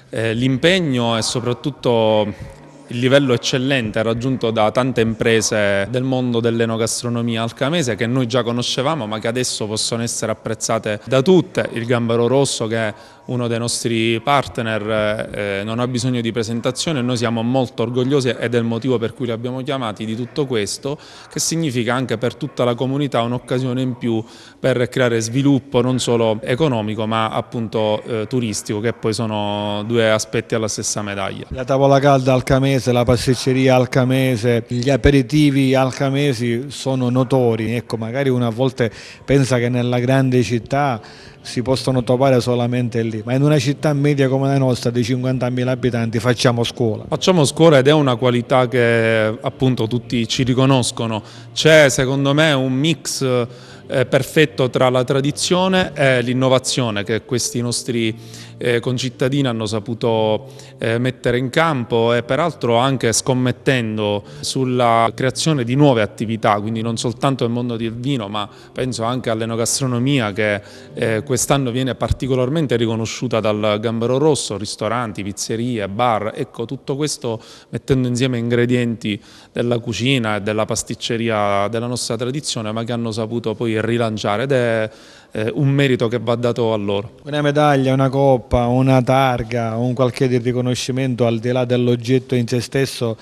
V: l'impegno e soprattutto il livello eccellente raggiunto da tante imprese del mondo dell'enogastronomia alcamese che noi già conoscevamo ma che adesso possono essere apprezzate da tutte. Il Gambero Rosso, che è uno dei nostri partner, non ha bisogno di presentazione, noi siamo molto orgogliosi ed è il motivo per cui li abbiamo chiamati di tutto questo, che significa anche per tutta la comunità un'occasione in più per creare sviluppo non solo economico ma appunto turistico, che poi sono due aspetti alla stessa medaglia.
B: La tavola calda alcamese, la pasticceria alcamese, gli aperitivi alcamesi sono notori. Ecco, magari una volta pensa che nella grande città si possono trovare solamente lì, ma in una città media come la nostra di 50.000 abitanti facciamo scuola.
V: Facciamo scuola ed è una qualità che appunto tutti ci riconoscono. C'è secondo me un mix perfetto tra la tradizione e l'innovazione che questi nostri concittadini hanno saputo mettere in campo, e peraltro anche scommettendo sulla creazione di nuove attività, quindi non soltanto nel mondo del vino ma penso anche all'enogastronomia, che quest'anno viene particolarmente riconosciuta dal Gambero Rosso, ristoranti, pizzerie, bar. Ecco, tutto questo mettendo insieme ingredienti della cucina e della pasticceria della nostra tradizione, ma che hanno saputo poi rilanciare, ed è un merito che va dato a loro.
B: Una medaglia, una coppa, una targa, un qualche di riconoscimento al di là dell'oggetto in se stesso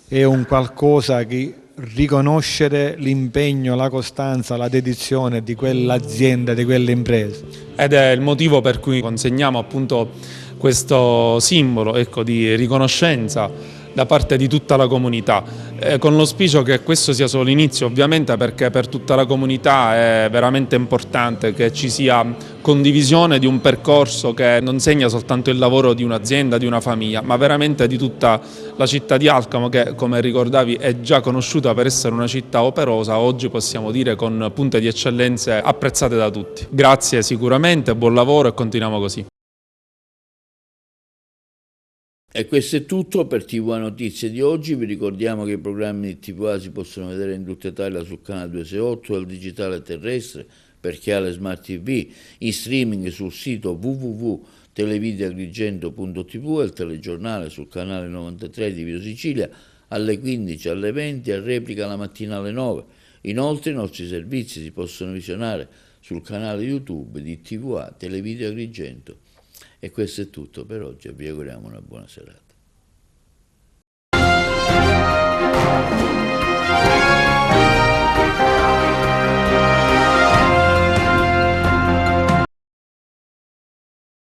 B: è un qualcosa che riconoscere l'impegno, la costanza, la dedizione di quell'azienda, di quell'impresa.
V: Ed è il motivo per cui consegniamo appunto questo simbolo, ecco, di riconoscenza da parte di tutta la comunità, con l'auspicio che questo sia solo l'inizio, ovviamente, perché per tutta la comunità è veramente importante che ci sia condivisione di un percorso che non segna soltanto il lavoro di un'azienda, di una famiglia, ma veramente di tutta la città di Alcamo, che come ricordavi è già conosciuta per essere una città operosa, oggi possiamo dire con punte di eccellenze apprezzate da tutti. Grazie sicuramente, buon lavoro e continuiamo così.
A: E questo è tutto per TVA Notizie di oggi. Vi ricordiamo che i programmi di TVA si possono vedere in tutta Italia sul canale 268, al digitale terrestre per chi ha le smart TV, in streaming sul sito www.televideoagrigento.tv e il telegiornale sul canale 93 di Video Sicilia alle 15, alle 20 e replica la mattina alle 9. Inoltre i nostri servizi si possono visionare sul canale YouTube di TVA Televideo Agrigento. E questo è tutto per oggi, vi auguriamo una buona serata.